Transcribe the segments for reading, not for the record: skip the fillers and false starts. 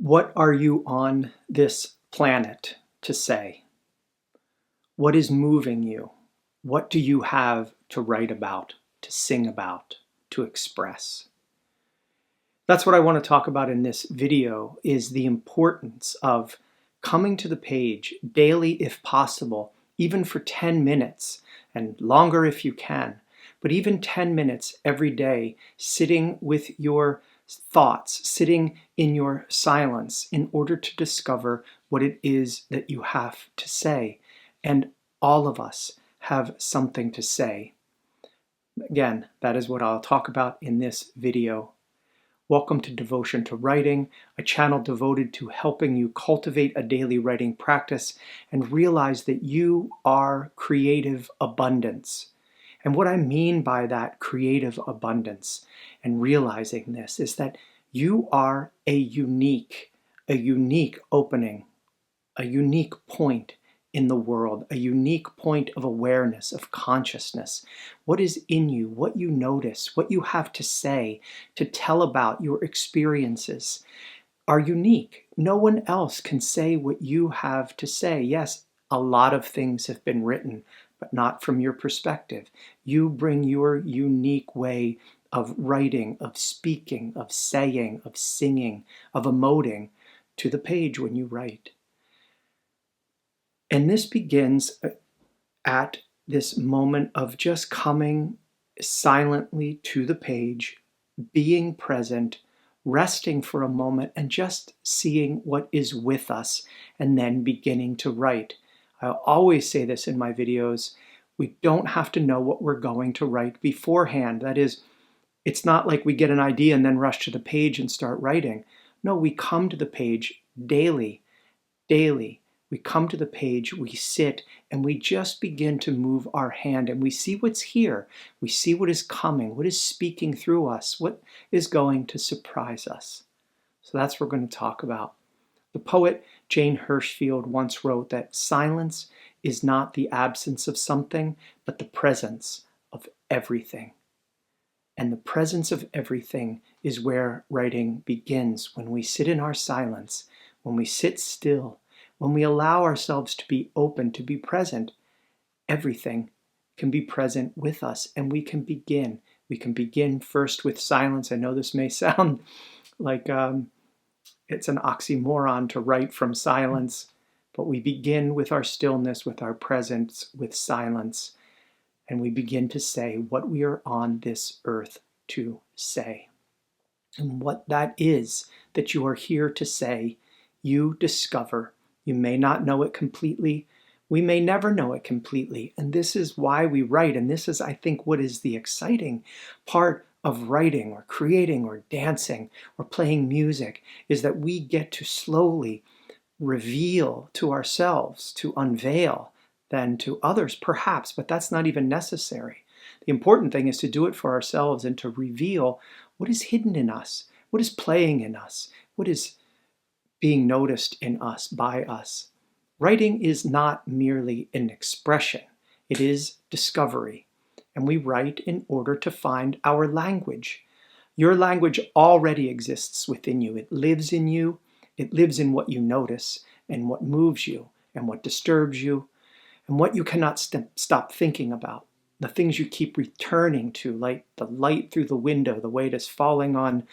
What are you on this planet to say? What is moving you? What do you have to write about, to sing about, to express? That's what I want to talk about in this video, is the importance of coming to the page daily if possible, even for 10 minutes, and longer if you can, but even 10 minutes every day, sitting with your thoughts, sitting in your silence in order to discover what it is that you have to say. And all of us have something to say. Again, that is what I'll talk about in this video. Welcome to Devotion to Writing, a channel devoted to helping you cultivate a daily writing practice and realize that you are creative abundance. And what I mean by that creative abundance and realizing this is that you are a unique opening, a unique point in the world, a unique point of awareness, of consciousness. What is in you, what you notice, what you have to say, to tell about your experiences are unique. No one else can say what you have to say. Yes, a lot of things have been written, but not from your perspective. You bring your unique way of writing, of speaking, of saying, of singing, of emoting to the page when you write. And this begins at this moment of just coming silently to the page, being present, resting for a moment, and just seeing what is with us, and then beginning to write. I always say this in my videos, we don't have to know what we're going to write beforehand. That is, it's not like we get an idea and then rush to the page and start writing. No, we come to the page daily. We come to the page, we sit, and we just begin to move our hand, and we see what's here. We see what is coming, what is speaking through us, what is going to surprise us. So that's what we're going to talk about. The poet Jane Hirshfield once wrote that silence is not the absence of something, but the presence of everything. And the presence of everything is where writing begins, when we sit in our silence, when we sit still. When we allow ourselves to be open, to be present, everything can be present with us, and we can begin. We can begin first with silence. I know this may sound like it's an oxymoron to write from silence, but we begin with our stillness, with our presence, with silence, and we begin to say what we are on this earth to say. And what that is that you are here to say, you discover. You may not know it completely. We may never know it completely. And this is why we write. And this is, I think, what is the exciting part of writing or creating or dancing or playing music, is that we get to slowly reveal to ourselves, to unveil, then to others perhaps, but that's not even necessary. The important thing is to do it for ourselves and to reveal what is hidden in us, what is playing in us, what is being noticed in us, by us. Writing is not merely an expression, it is discovery. And we write in order to find our language. Your language already exists within you. It lives in you. It lives in what you notice and what moves you and what disturbs you and what you cannot stop thinking about. The things you keep returning to, like the light through the window, the way it is falling on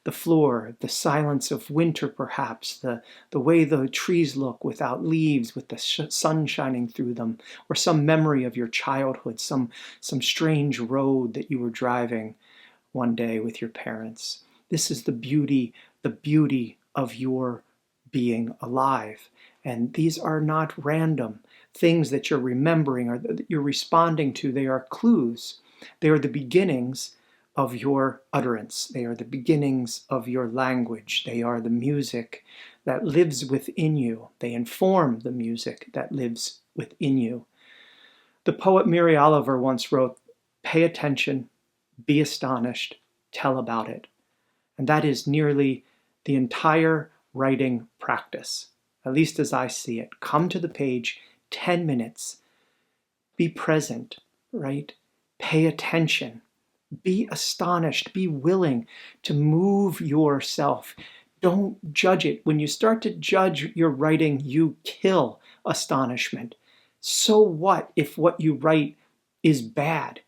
the floor, the silence of winter perhaps, the way the trees look without leaves, with the sun shining through them, or some memory of your childhood, some strange road that you were driving one day with your parents. This is the beauty of your being alive. And these are not random things that you're remembering or that you're responding to. They are clues. They are the beginnings of your utterance. They are the beginnings of your language. They are the music that lives within you. They inform the music that lives within you. The poet Mary Oliver once wrote, "Pay attention, be astonished, tell about it." And that is nearly the entire writing practice, at least as I see it. Come to the page, 10 minutes, be present, right? Pay attention. Be astonished, be willing to move yourself, Don't judge it. When you start to judge your writing, you kill astonishment. So what if what you write is bad?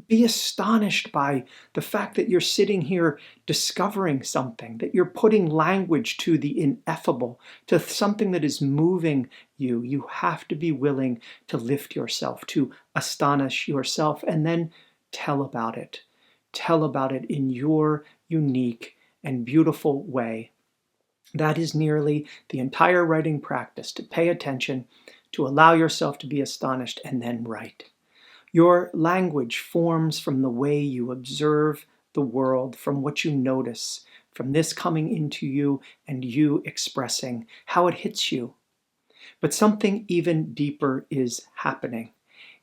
Be astonished by the fact that you're sitting here discovering something, that you're putting language to the ineffable, to something that is moving you. You have to be willing to lift yourself, to astonish yourself, and then tell about it. Tell about it in your unique and beautiful way. That is nearly the entire writing practice, to pay attention, to allow yourself to be astonished, and then write. Your language forms from the way you observe the world, from what you notice, from this coming into you and you expressing how it hits you. But something even deeper is happening.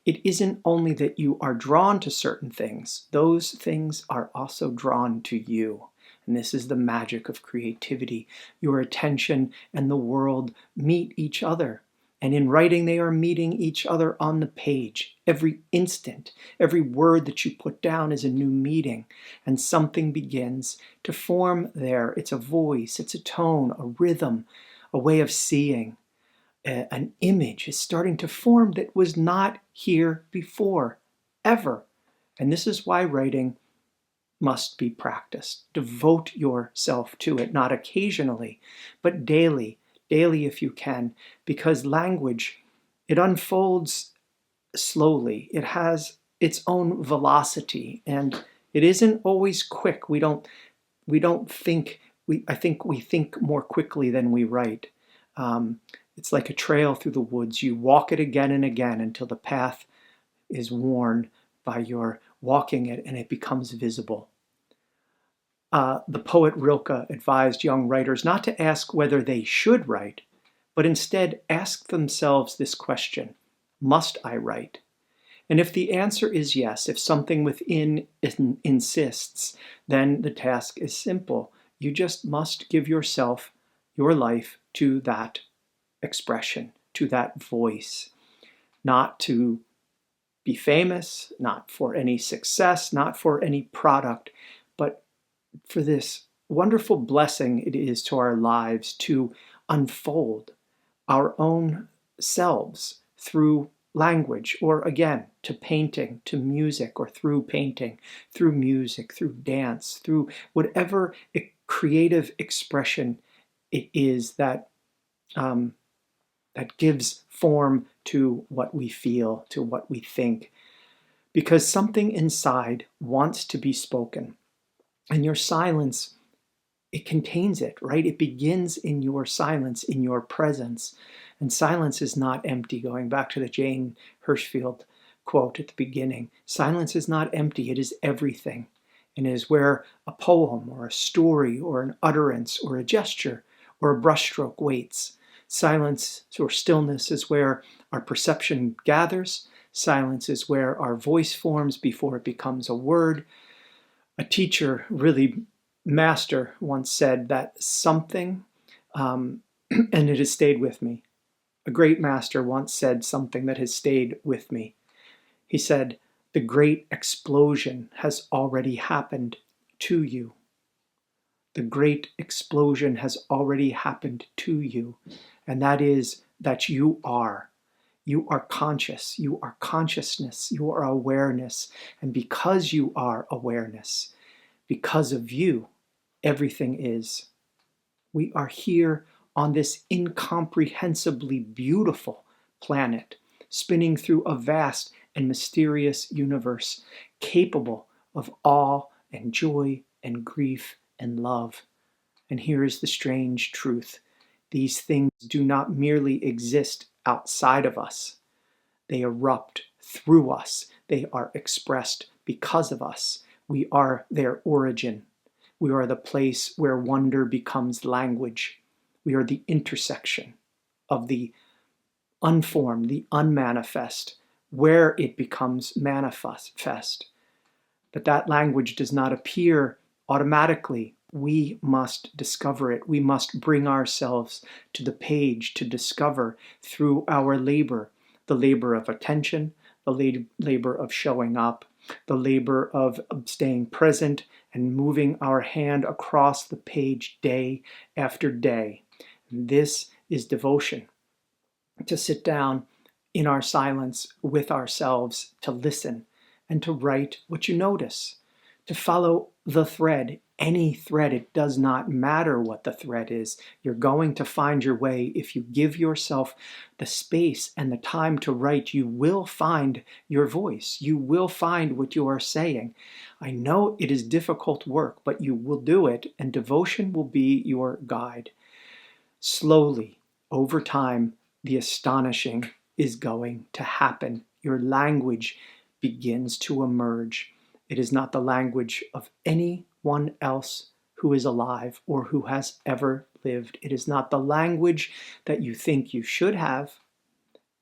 It isn't only that you are drawn to certain things, those things are also drawn to you. And this is the magic of creativity. Your attention and the world meet each other. And in writing, they are meeting each other on the page. Every instant, every word that you put down is a new meeting, and something begins to form there. It's a voice, it's a tone, a rhythm, a way of seeing. An image is starting to form that was not here before, ever. And this is why writing must be practiced. Devote yourself to it, not occasionally, but daily if you can, because language, it unfolds slowly. It has its own velocity, and it isn't always quick. We don't think, I think we think more quickly than we write. It's like a trail through the woods. You walk it again and again until the path is worn by your walking it and it becomes visible. The poet Rilke advised young writers not to ask whether they should write, but instead ask themselves this question: must I write? And if the answer is yes, if something within insists, then the task is simple. You just must give yourself, your life, to that expression, to that voice, not to be famous, not for any success, not for any product, but for this wonderful blessing it is to our lives to unfold our own selves through language, or again, to painting, to music, or through painting, through music, through dance, through whatever creative expression it is that that gives form to what we feel, to what we think, because something inside wants to be spoken. And your silence, it contains it, right? It begins in your silence, in your presence. And silence is not empty, going back to the Jane Hirschfield quote at the beginning. Silence is not empty, it is everything. And it is where a poem or a story or an utterance or a gesture or a brushstroke waits. Silence or stillness is where our perception gathers. Silence is where our voice forms before it becomes a word. A teacher, really master, once said that something, and it has stayed with me. A great master once said something that has stayed with me. He said, "The great explosion has already happened to you." The great explosion has already happened to you. And that is that you are. You are conscious. You are consciousness. You are awareness. And because you are awareness, because of you, everything is. We are here on this incomprehensibly beautiful planet, spinning through a vast and mysterious universe, capable of awe and joy and grief and love. And here is the strange truth. These things do not merely exist outside of us. They erupt through us. They are expressed because of us. We are their origin. We are the place where wonder becomes language. We are the intersection of the unformed, the unmanifest, where it becomes manifest. But that language does not appear automatically. We must discover it. We must bring ourselves to the page to discover through our labor, the labor of attention, the labor of showing up, the labor of staying present and moving our hand across the page day after day. This is devotion, to sit down in our silence with ourselves, to listen and to write what you notice, to follow the thread, any thread. It does not matter what the thread is. You're going to find your way. If you give yourself the space and the time to write, you will find your voice. You will find what you are saying. I know it is difficult work, but you will do it, and devotion will be your guide. Slowly, over time, the astonishing is going to happen. Your language begins to emerge. It is not the language of anyone else who is alive or who has ever lived. It is not the language that you think you should have,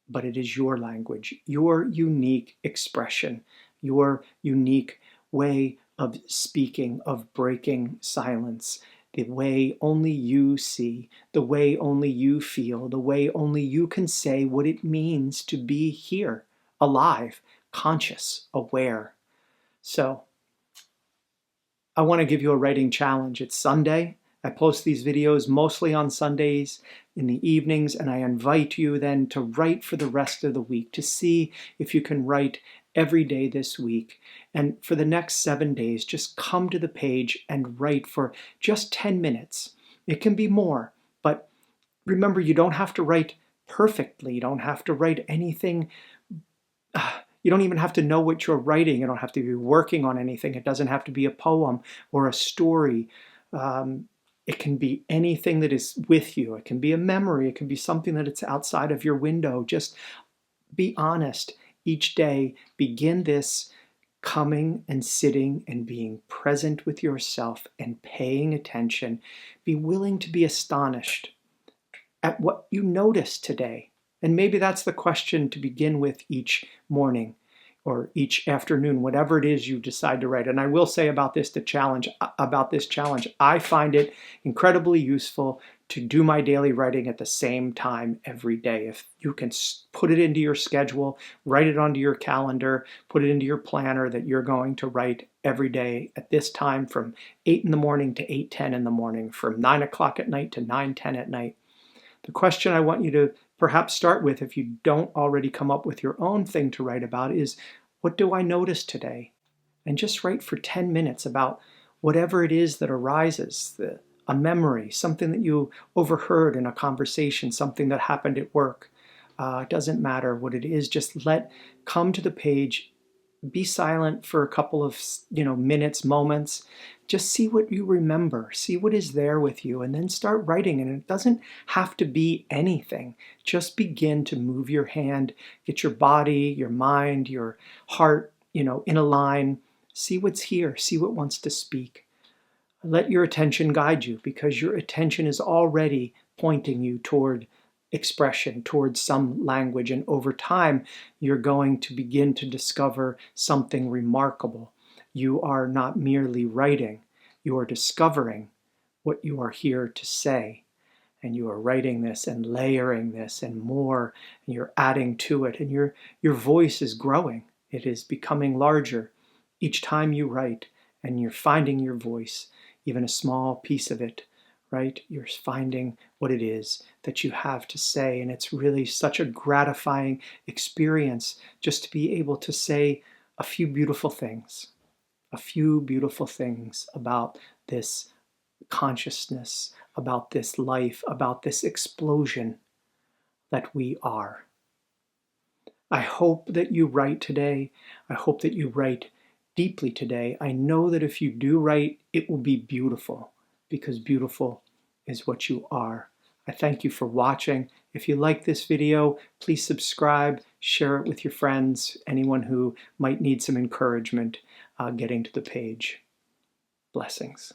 but it is your language, your unique expression, your unique way of speaking, of breaking silence, the way only you see, the way only you feel, the way only you can say what it means to be here, alive, conscious, aware. So, I want to give you a writing challenge. It's Sunday. I post these videos mostly on Sundays in the evenings, and I invite you then to write for the rest of the week, to see if you can write every day this week. And for the next 7 days, just come to the page and write for just 10 minutes. It can be more, but remember, you don't have to write perfectly. You don't have to write anything. You don't even have to know what you're writing. You don't have to be working on anything. It doesn't have to be a poem or a story. It can be anything that is with you. It can be a memory. It can be something that it's outside of your window. Just be honest. Each day, begin this coming and sitting and being present with yourself and paying attention. Be willing to be astonished at what you notice today. And maybe that's the question to begin with each morning or each afternoon, whatever it is you decide to write. And I will say about this challenge, I find it incredibly useful to do my daily writing at the same time every day. If you can put it into your schedule, write it onto your calendar, put it into your planner that you're going to write every day at this time from 8 in the morning to 8:10 in the morning, from 9 o'clock at night to 9:10 at night. The question I want you to perhaps start with, if you don't already come up with your own thing to write about, is what do I notice today? And just write for 10 minutes about whatever it is that arises, a memory, something that you overheard in a conversation, something that happened at work. It doesn't matter what it is, just come to the page, be silent for a couple of minutes, moments. Just see what you remember, see what is there with you, and then start writing. And it doesn't have to be anything. Just begin to move your hand, get your body, your mind, your heart, in a line. See what's here, see what wants to speak. Let your attention guide you, because your attention is already pointing you toward expression, towards some language, and over time you're going to begin to discover something remarkable. You are not merely writing, you are discovering what you are here to say, and you are writing this and layering this and more, and you're adding to it, and your voice is growing. It is becoming larger each time you write, and you're finding your voice, even a small piece of it, right? You're finding what it is that you have to say, and it's really such a gratifying experience just to be able to say a few beautiful things about this consciousness, about this life, about this explosion that we are. I hope that you write today. I hope that you write deeply today. I know that if you do write, it will be beautiful, because beautiful is what you are. I thank you for watching. If you like this video, please subscribe, share it with your friends, anyone who might need some encouragement getting to the page. Blessings.